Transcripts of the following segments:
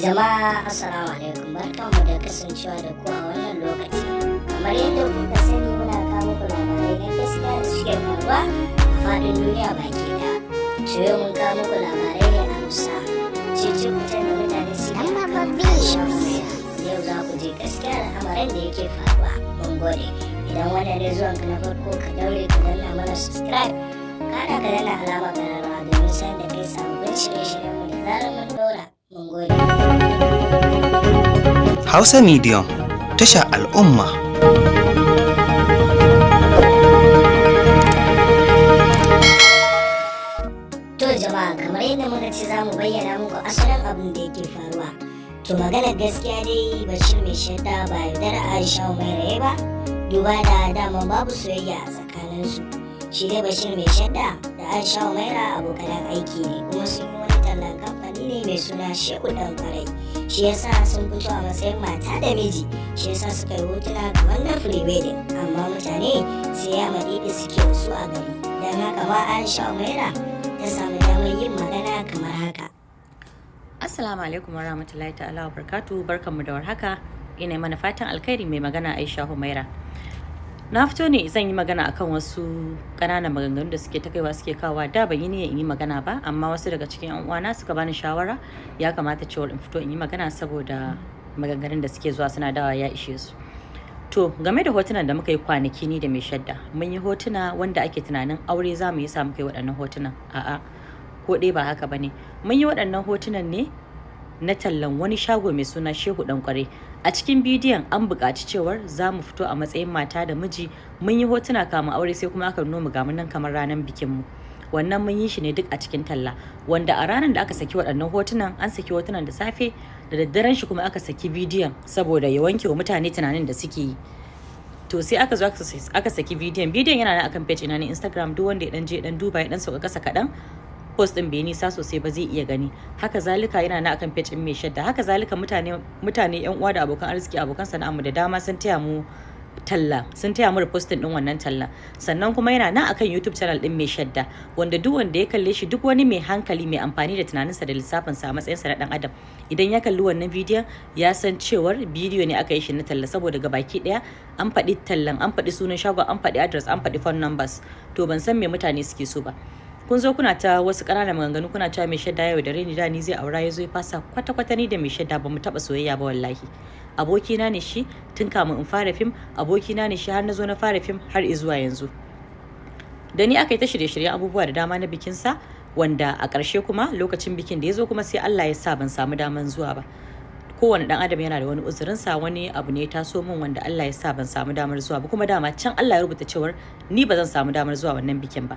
Jama'a assalamu alaikum, barkanmu da kasancewa da ku a wannan lokaci. Kamar yadda kuka sani muna kawo muku labarai na gaskiya da suke faruwa a faɗin duniya baki ɗaya. To yau mun kawo muku labarai ne a Hausa. Cece kuce da mutane suke akan Aisha humaira. Yau za ku je gaskiya da al'amarin da yake faruwa. Mun gode. Idan wannan ne zuwan ka na farko ka daure ka danna mana subscribe. Kada ka danna alama ƙararrawa domin sanin da kai sababbin shirye-shiryen mu da zarar mun ɗora. Mun gode. Hausa Medium, tasha al'umma. To jama'a, kamar yadda muka ce za mu bayyana muku asalin abin da yake faruwa. To maganar gaskiya dai Bashir maishadda ba yaudar Aisha humaira ba, duba da dama babu soyayya a tsakaninsu. Shi dai Bashir maishadda da Aisha humaira abokan aiki ne, kuma sun yi wani tallan kamfani ne mai suna Shehu Dan Kwarai. Shi yasa sun fito a matsayin mata da miji, shi yasa suka yi hotuna kamar na pre-wedding, amma mutane sai ya madidi suke wasu a gari. Don haka ma Aisha humaira ta samu damar yin magana kamar haka. Assalamu alaikum warahmatullahi ta'ala wabarakatuh, barkanmu da warhaka. Ina mana fatan alkhairi, mai magana Aisha humaira. Na fito ne zan yi magana akan wasu ƙananan maganganu da suke ta kaiwa suke kawa. Da ban yi niyyar in yi magana ba, amma wasu daga cikin yan uwana suka bani shawara ya kamata cewa in fito in yi magana saboda maganganun da suke zuwa suna dawa ya ishe su. To game da hotunan da muka yi kwanaki ni da maishadda, mun yi hotuna wanda ake tunanin aure za mu yi sa muka yi waɗannan hotunan. A'a, ko ɗaya ba haka bane. Mun yi waɗannan hotunan ne na tallan wani shago mai suna Shehu Dan Kwarai. A cikin bidiyon an buƙaci cewar za mu fito a matsayin mata da miji. Mun yi hotuna kamun aure sai kuma aka nuna mu ga nan kamar ranar bikinmu. Wannan mun yi shi ne duk a cikin talla, wanda a ranar da aka saki waɗannan hotunan an saki hotunan da safe, da daddaren shi kuma aka saki bidiyon saboda ya wanke wa mutane tunanin da suke yi. To sai aka zo aka saki bidiyon yana nan akan page ina ne Instagram, duk wanda ya dan je dan duba ya dan sauka kasa kaɗan, post din bai nisa sosai ba zai iya gani. Haka zalika yana na akan page din maishadda. Haka zalika mutane yan uwa da abokan arziki, abokan sana'armu da dama sun taya mu talla, sun taya mu reposting din wannan talla. Sannan kuma yana nan akan YouTube channel din maishadda, wanda duk wanda ya kalle shi, duk wani mai hankali mai amfani da tunaninsa da lissafinsa a matsayinsa na dan adam, idan ya kalli wannan bidiyon ya san cewar bidiyo ne aka yi shi na talla, saboda gabaki daya an faɗi tallan, an faɗi sunan shagon, an faɗi address, an faɗi phone numbers. To ban san me mutane suke so ba. Kun zo kuna ta wasu ƙananan maganganu, kuna cewa maishadda yau da reni da ni zai aura, ya zo ya fasa kwata-kwata. Ni da maishadda ba mu taɓa soyayya ba wallahi. Abokina ne shi tun kamun in fara fim, abokina ne shi har na zo na fara fim har zuwa yanzu. Da ni aka yi ta shirye-shiryen abubuwa da dama na bikinsa, wanda a ƙarshe kuma lokacin bikin da ya zo kuma sai Allah ya sa ban samu daman zuwa ba. Kowane ɗan adam yana da wani uzurinsa, wani abu ne ya taso min wanda Allah ya sa ban samu damar zuwa ba, kuma dama can Allah ya rubuta cewar ni ba zan samu damar zuwa wannan bikin ba.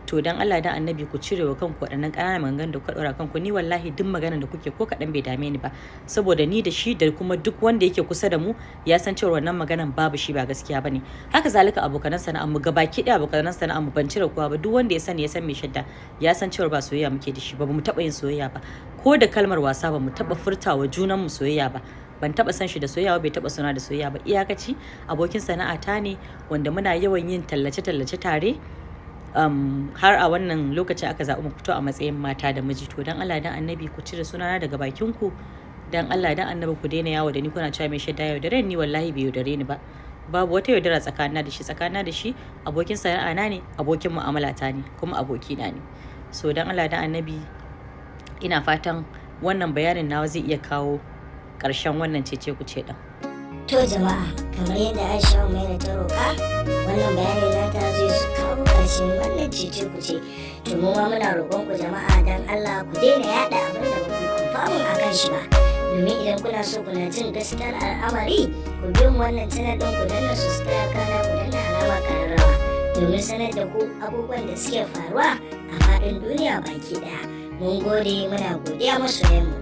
To dan Allah dan annabi ku cire wa kanku waɗannan ƙananan maganganun da kuka ɗora kanku. Ni wallahi duk maganar da kuke ko kaɗan bai dame ni ba, saboda ni da shi da kuma duk wanda yake kusa da mu ya san cewa wannan maganar babu shi, ba gaskiya bane. Haka zalika abokanan sana'ar mu gabaki ɗaya, abokanan sana'ar mu ban cire kowa ba, duk wanda ya sani ya san maishadda ya san cewa ba soyayya muke da shi ba, mu taɓa yin soyayya ba, ko da kalmar wasa ba mu taɓa furtawa junan mu soyayya ba. Ban taɓa san shi da soyayya ba, bai taɓa suna da soyayya ba. Iyakaci abokin sana'ata ne wanda muna yawan yin tallace-tallace tare. Har a wannan lokacin aka zaɓi mu fito a matsayin mata da miji. To dan Allah dan annabi ku cire sunana daga bakin ku. Dan Allah dan annabi ku daina yawo da ni kuna cewa maishadda yaudare ni. Wallahi bai yaudare ni ba, babu wata yaudara tsakanina da shi. Abokin sana'a na ne, abokin mu'amala ta ne, kuma abokina ne. So dan Allah dan annabi ina fatan wannan bayanin nawa zai iya kawo ƙarshen wannan cece ku ce din. To jama'a, kamar yadda Aisha humaira ta roƙa, wannan bayanin nata zai su kawo ƙarshen wannan cece ku ce. To mu ma muna roƙon ku jama'a dan Allah ku daina yaɗa abin da ba ku confirm akan shi ba, domin idan kuna so kuna jin gaskiyar al'amari, ku biyo mu wannan channel ɗin, ku danna subscribe, kana ku danna alama ƙararrawa domin sanar da ku abubuwan da suke faruwa a faɗin duniya baki ɗaya. Mun gode, muna godiya masoyanmu.